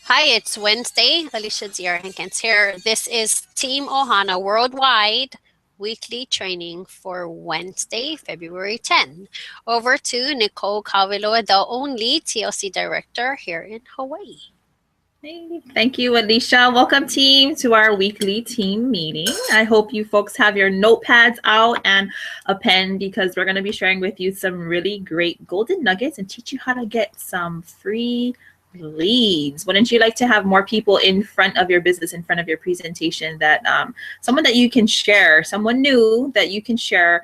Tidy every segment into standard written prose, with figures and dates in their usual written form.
Hi, it's Wednesday. Alicia Zier Hankins here. This is Team Ohana Worldwide weekly training for Wednesday, February 10. Over to Nicole Calviloa, the only TLC director here in Hawaii. Hey, thank you, Alicia. Welcome, team, to our weekly team meeting. I hope you folks have your notepads out and a pen because we're going to be sharing with you some really great golden nuggets and teach you how to get some free leads. Wouldn't you like to have more people in front of your business, in front of your presentation, that someone that you can share, someone new that you can share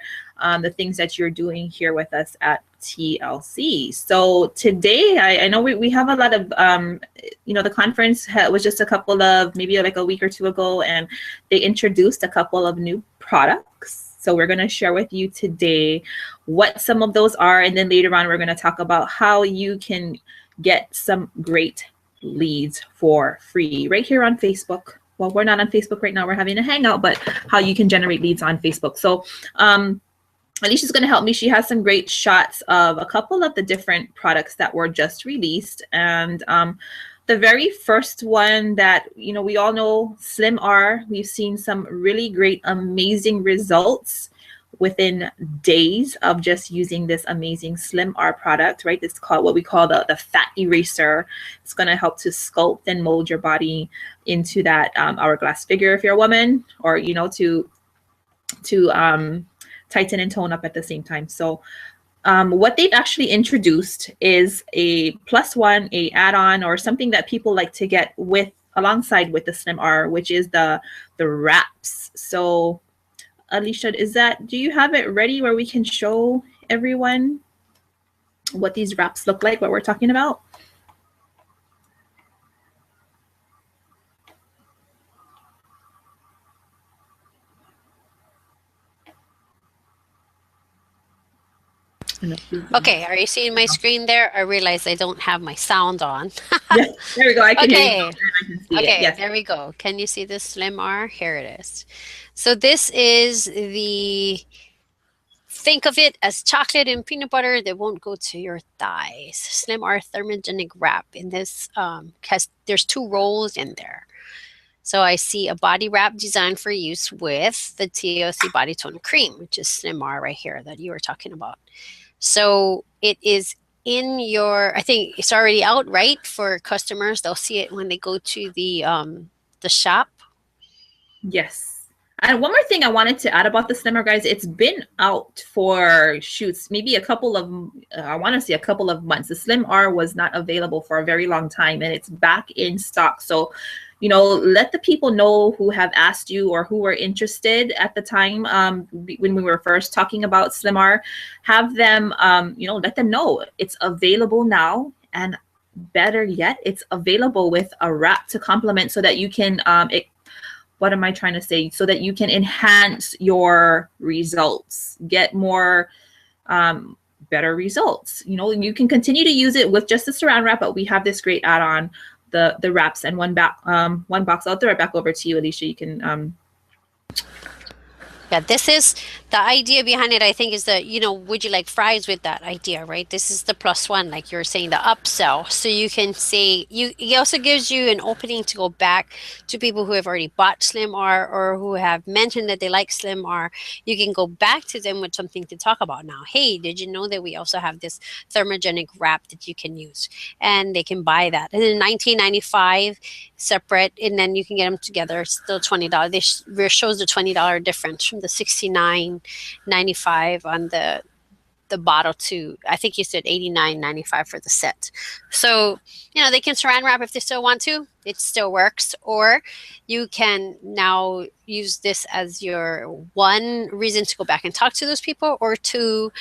the things that you're doing here with us at TLC. So today, I know we have a lot of, the conference was just a couple of, maybe like a week or two ago, and they introduced a couple of new products. So we're going to share with you today what some of those are. And then later on, we're going to talk about how you can get some great leads for free right here on Facebook. Well, we're not on Facebook right now. We're having a hangout, but how you can generate leads on Facebook. So Alicia's going to help me. She has some great shots of a couple of the different products that were just released. And the very first one that, we all know, Slim R. We've seen some really great, amazing results within days of just using this amazing Slim R product, right? It's called what we call the fat eraser. It's going to help to sculpt and mold your body into that hourglass figure if you're a woman, or, to tighten and tone up at the same time. So what they've actually introduced is a +1, a add-on, or something that people like to get with alongside with the Slim R, which is the wraps. So Alicia, do you have it ready where we can show everyone what these wraps look like, what we're talking about? Okay, are you seeing my screen there? I realize I don't have my sound on. Yeah, there we go. I can hear you. Okay. I can see Okay, it. Yes. there we go. Can you see this Slim R? Here it is. So this is think of it as chocolate and peanut butter that won't go to your thighs. Slim R thermogenic wrap. In this there's 2 rolls in there. So I see a body wrap designed for use with the TLC Body Toner Cream, which is Slim R right here that you were talking about. So it is in your, I think it's already out, right? For customers, they'll see it when they go to the shop. Yes. And one more thing I wanted to add about the Slim R, guys, it's been out for shoots, maybe a couple of months. The Slim R was not available for a very long time, and it's back in stock. So, let the people know who have asked you or who were interested at the time when we were first talking about Slim R, have them, let them know it's available now. And better yet, it's available with a wrap to complement so that you can, what am I trying to say? So that you can enhance your results, get more better results. You can continue to use it with just the saran wrap, but we have this great add-on, the wraps, and one box. I'll throw it back over to you, Alicia. You can Yeah, this is the idea behind it. I think is that, would you like fries with that idea, right? This is the +1, like you were saying, the upsell. So you can say, it also gives you an opening to go back to people who have already bought Slim R or who have mentioned that they like Slim R. You can go back to them with something to talk about now. Hey, did you know that we also have this thermogenic wrap that you can use? And they can buy that. And then $19.95 separate, and then you can get them together. It's still $20. This shows the $20 difference from the $69.95 on the bottle to, I think you said $89.95 for the set. So, they can saran wrap if they still want to. It still works. Or you can now use this as your one reason to go back and talk to those people, or two,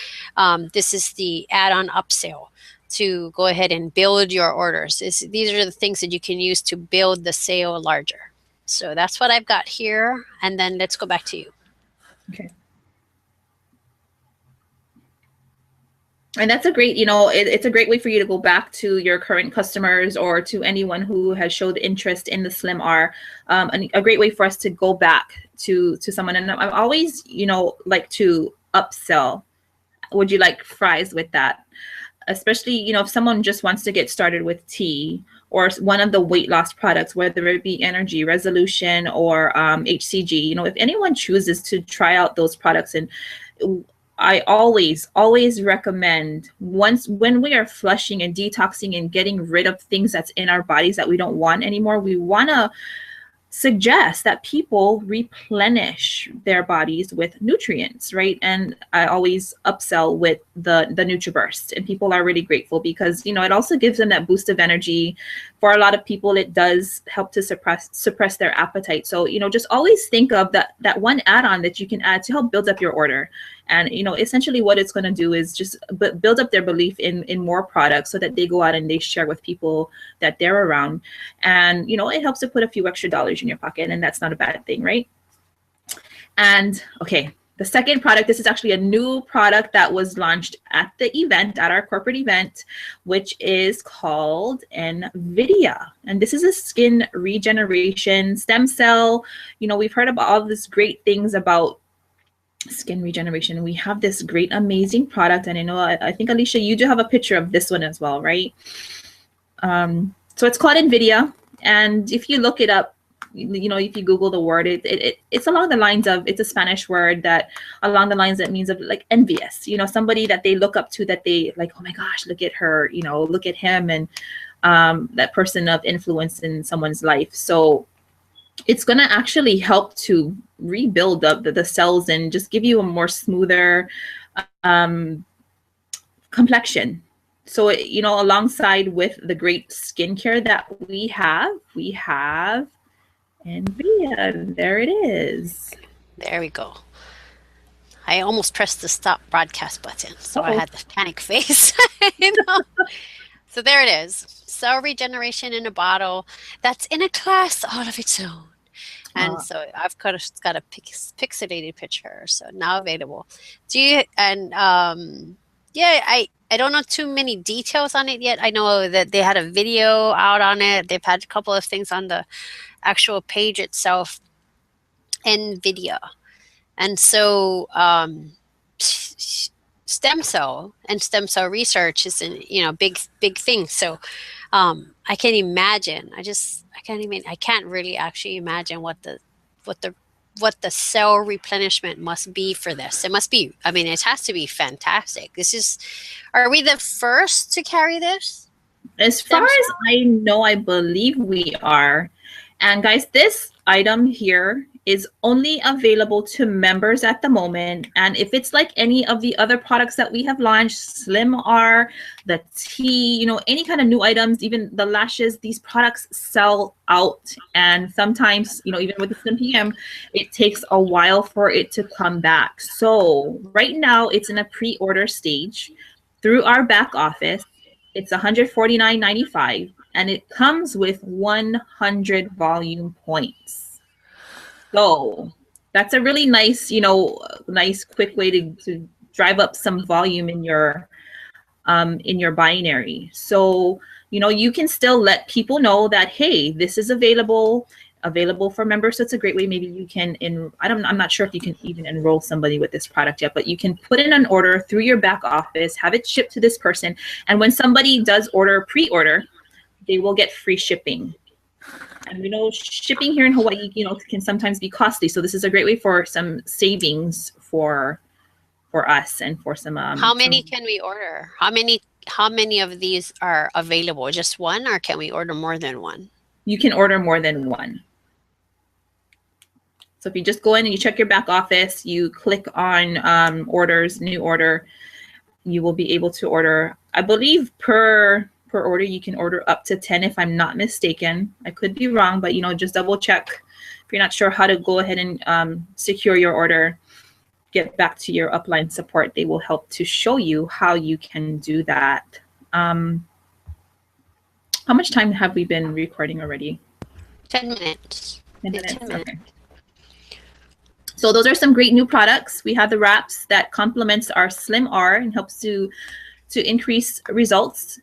this is the add-on upsell to go ahead and build your orders. These are the things that you can use to build the sale larger. So that's what I've got here. And then let's go back to you. Okay. And that's a great, it's a great way for you to go back to your current customers or to anyone who has showed interest in the Slim R. And a great way for us to go back to someone. And I always, like to upsell. Would you like fries with that? especially, you know, if someone just wants to get started with tea or one of the weight loss products, whether it be energy, resolution, or HCG, you know, if anyone chooses to try out those products, and I always recommend when we are flushing and detoxing and getting rid of things that's in our bodies that we don't want anymore, we want to suggest that people replenish their bodies with nutrients, right? And I always upsell with the NutriBurst, and people are really grateful because, you know, it also gives them that boost of energy. For a lot of people, it does help to suppress their appetite. So, you know, just always think of that one add-on that you can add to help build up your order. And, you know, essentially what it's going to do is just build up their belief in more products so that they go out and they share with people that they're around. And, you know, it helps to put a few extra dollars in your pocket, and that's not a bad thing, right? And okay, the second product, this is actually a new product that was launched at the event, at our corporate event, which is called NVIDIA. And this is a skin regeneration stem cell. You know, we've heard about all these great things about skin regeneration. We have this great, amazing product. And I know, I think, Alicia, you do have a picture of this one as well, right? So it's called NVIDIA. And if you look it up, you know, if you Google the word, it's along the lines of, it's a Spanish word that along the lines that means of like envious, you know, somebody that they look up to, that they like, oh my gosh, look at her, you know, look at him, and that person of influence in someone's life. So it's going to actually help to rebuild up the cells and just give you a more smoother complexion. So, you know, alongside with the great skincare that we have NVIDIA. There it is. There we go. I almost pressed the stop broadcast button, so I had the panic face. You know? So there it is. Cell regeneration in a bottle that's in a class all of its own. And so I've got a pixelated picture, so now available. Yeah, I don't know too many details on it yet. I know that they had a video out on it. They've had a couple of things on the actual page itself, NVIDIA. And so stem cell research is a big thing. So I can imagine. I can't really actually imagine what the cell replenishment must be for this. It must be, it has to be fantastic. Are we the first to carry this? As far as I know, I believe we are. And guys, this item here is only available to members at the moment. And if it's like any of the other products that we have launched, Slim R, the tea, you know, any kind of new items, even the lashes, these products sell out. And sometimes, you know, even with the Slim PM, it takes a while for it to come back. So right now it's in a pre-order stage through our back office. It's $149.95. And it comes with 100 volume points. So that's a really nice, nice quick way to drive up some volume in your binary. So, you can still let people know that, hey, this is available for members. So it's a great way. Maybe you can, I'm not sure if you can even enroll somebody with this product yet, but you can put in an order through your back office, have it shipped to this person. And when somebody does pre-order, they will get free shipping. And shipping here in Hawaii, can sometimes be costly. So this is a great way for some savings for us and for some. How many can we order? How many of these are available? Just one, or can we order more than one? You can order more than one. So if you just go in and you check your back office, you click on orders, new order, you will be able to order, I believe per order, you can order up to 10 if I'm not mistaken. I could be wrong, but just double check. If you're not sure how to go ahead and secure your order, get back to your upline support. They will help to show you how you can do that. How much time have we been recording already? 10 minutes. 10 minutes. 10 minutes. Okay. So those are some great new products. We have the wraps that complements our Slim R and helps to increase results.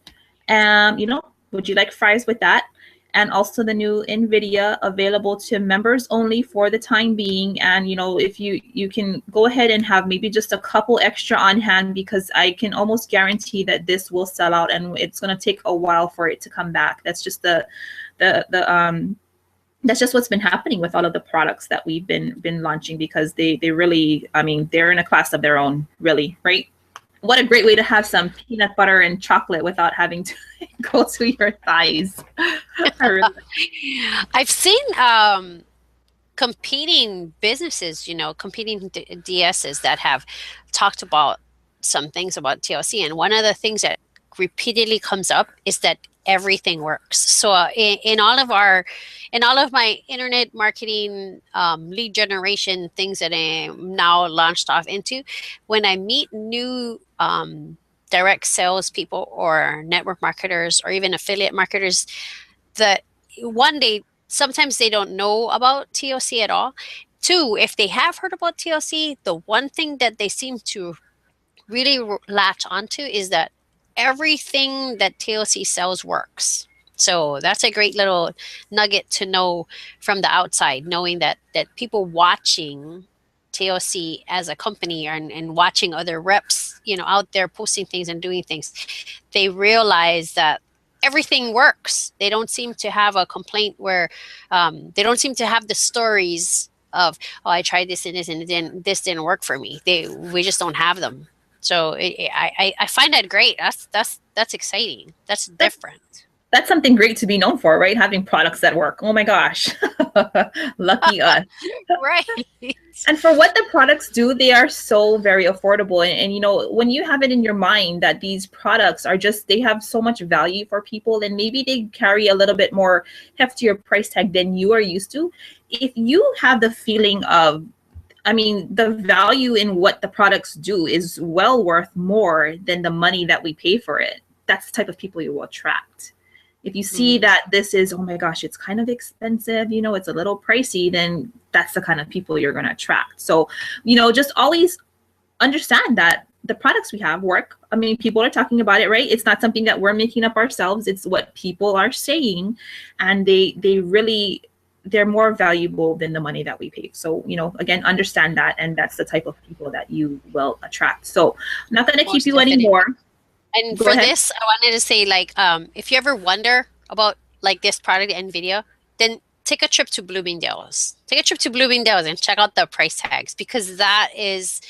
Would you like fries with that? and also the new NVIDIA available to members only for the time being. And, you know, if you can go ahead and have maybe just a couple extra on hand, because I can almost guarantee that this will sell out and it's going to take a while for it to come back. That's just the that's just what's been happening with all of the products that we've been launching, because they really, I mean, they're in a class of their own, really, right? What a great way to have some peanut butter and chocolate without having to go to your thighs. I've seen competing businesses, you know, competing DSs that have talked about some things about TLC, and one of the things that repeatedly comes up is that everything works. So in all of my internet marketing lead generation things that I'm now launched off into, when I meet new direct sales people or network marketers or even affiliate marketers, that one, day sometimes they don't know about TLC at all. Two, if they have heard about TLC, the one thing that they seem to really latch onto is that everything that TLC sells works. So that's a great little nugget to know from the outside, knowing that people watching TLC as a company and watching other reps, you know, out there posting things and doing things, they realize that everything works. They don't seem to have a complaint where they don't seem to have the stories of, oh, I tried this and this and this didn't work for me. We just don't have them. So I find that great. That's exciting. That's different. That's something great to be known for, right? Having products that work. Oh my gosh. Lucky us. Right. And for what the products do, they are so very affordable. And, you know, when you have it in your mind that these products are just, they have so much value for people, and maybe they carry a little bit more heftier price tag than you are used to. If you have the feeling of, I mean, the value in what the products do is well worth more than the money that we pay for it, that's the type of people you will attract. If you see that this is, oh my gosh, it's kind of expensive, you know, it's a little pricey, then that's the kind of people you're going to attract. So, you know, just always understand that the products we have work. I mean, people are talking about it, right? It's not something that we're making up ourselves. It's what people are saying, and they really, they're more valuable than the money that we pay. So, you know, again, understand that, and that's the type of people that you will attract. So I'm not going to keep you anymore. And for this, I wanted to say, like, if you ever wonder about like this product, NVIDIA, then take a trip to Bloomingdale's. Take a trip to Bloomingdale's and check out the price tags, because that is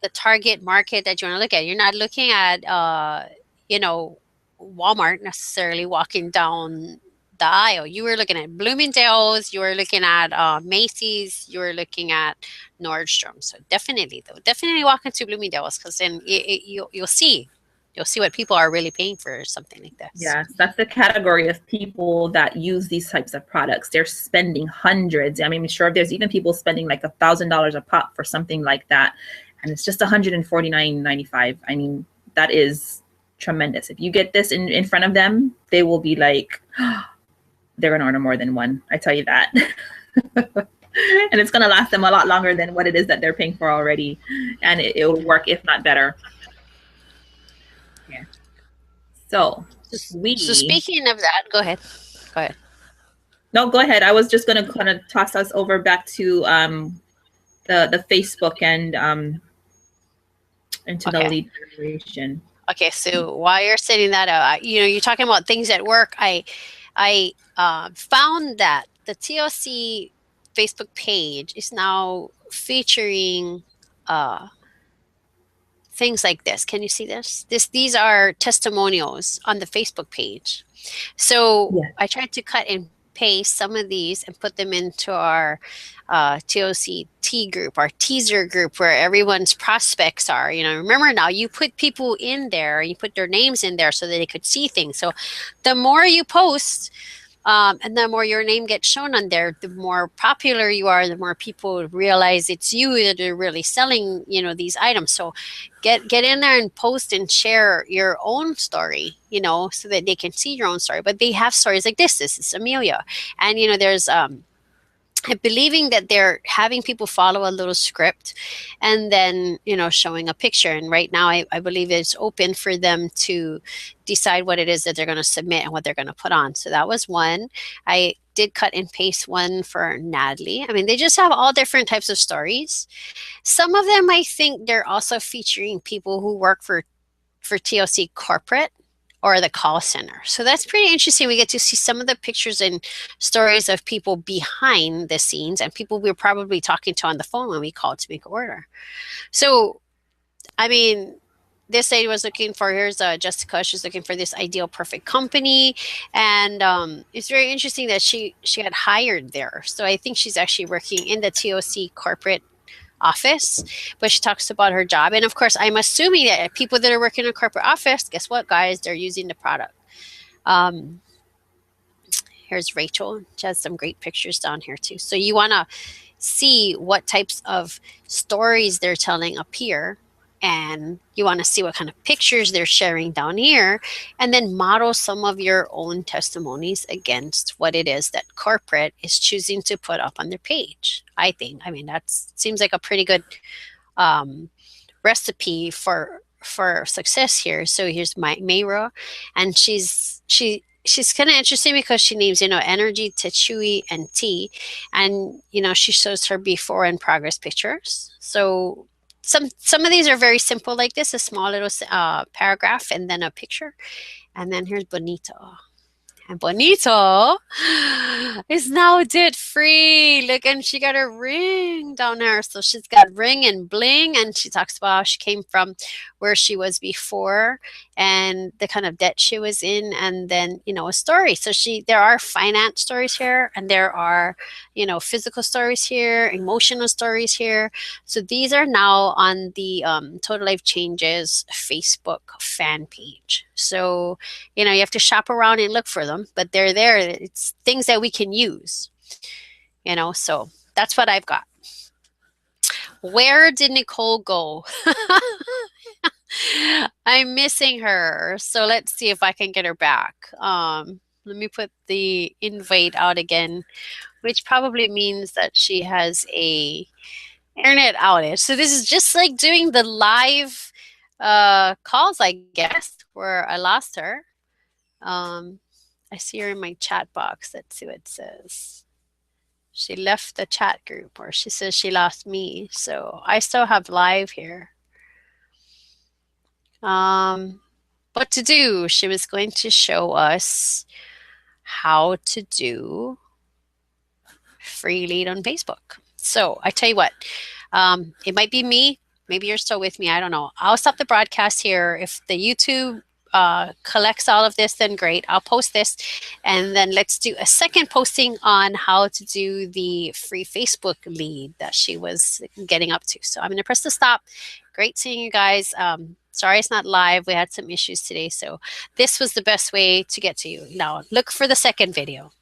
the target market that you want to look at. You're not looking at, you know, Walmart necessarily walking down the aisle. You were looking at Bloomingdale's, you were looking at Macy's, you were looking at Nordstrom. So definitely walk into Bloomingdale's, because then you'll see what people are really paying for something like this. Yes, that's the category of people that use these types of products. They're spending hundreds. I mean, I'm sure there's even people spending like $1,000 a pop for something like that, and it's just $149.95. I mean, that is tremendous. If you get this in front of them, they will be like, oh, they're going to order more than one. I tell you that. And it's going to last them a lot longer than what it is that they're paying for already. And it will work, if not better. Yeah. So speaking of that, go ahead. No, go ahead. I was just going to kind of toss us over back to the Facebook and into the lead generation. Okay, so while you're setting that up, you know, you're talking about things that work. I found that the TLC Facebook page is now featuring things like this. Can you see this? These are testimonials on the Facebook page. So I tried to cut and paste some of these and put them into our TLC T group, our teaser group, where everyone's prospects are. You know, remember now, you put people in there, you put their names in there so that they could see things. So the more you post, and the more your name gets shown on there, the more popular you are, the more people realize it's you that are really selling, you know, these items. So get in there and post and share your own story, you know, so that they can see your own story. But they have stories like this. This is Amelia. And, you know, there's believing that they're having people follow a little script and then, showing a picture. And right now, I believe it's open for them to decide what it is that they're going to submit and what they're going to put on. So that was one. I did cut and paste one for Natalie. I mean, they just have all different types of stories. Some of them, I think they're also featuring people who work for TLC corporate or the call center. So that's pretty interesting. We get to see some of the pictures and stories of people behind the scenes and people we were probably talking to on the phone when we called to make an order. So, I mean, this lady was looking for, here's Jessica, she's looking for this ideal perfect company. And it's very interesting that she got hired there. So I think she's actually working in the TOC corporate office, but she talks about her job. And of course, I'm assuming that people that are working in a corporate office, guess what, guys? They're using the product. Um, Here's Rachel. She has some great pictures down here too. So you want to see what types of stories they're telling up here. And you want to see what kind of pictures they're sharing down here, and then model some of your own testimonies against what it is that corporate is choosing to put up on their page. I think. I mean, that seems like a pretty good um, recipe for success here. So here's my Mayra, and she's kind of interesting because she names, energy, Techui, and tea, and she shows her before and progress pictures. So some of these are very simple like this, a small little paragraph and then a picture. And then here's Bonito. And Bonito is now debt free. Look, and she got her ring down there. So she's got ring and bling. And she talks about how she came from where she was before and the kind of debt she was in. And then, a story. So there are finance stories here, and there are, physical stories here, emotional stories here. So these are now on the Total Life Changes Facebook fan page. So, you have to shop around and look for them, but they're there. It's things that we can use, so that's what I've got. Where did Nicole go? I'm missing her. So let's see if I can get her back. Let me put the invite out again, which probably means that she has a internet outage. So this is just like doing the live calls, I guess, where I lost her. I see her in my chat box. Let's see what it says. She left the chat group, or she says she lost me. So I still have live here. What to do? She was going to show us how to do free lead on Facebook. So I tell you what, it might be me. Maybe you're still with me. I don't know. I'll stop the broadcast here. If the YouTube collects all of this, then great. I'll post this, and then let's do a second posting on how to do the free Facebook lead that she was getting up to. So I'm going to press the stop. Great seeing you guys. Sorry it's not live. We had some issues today, so this was the best way to get to you. Now look for the second video.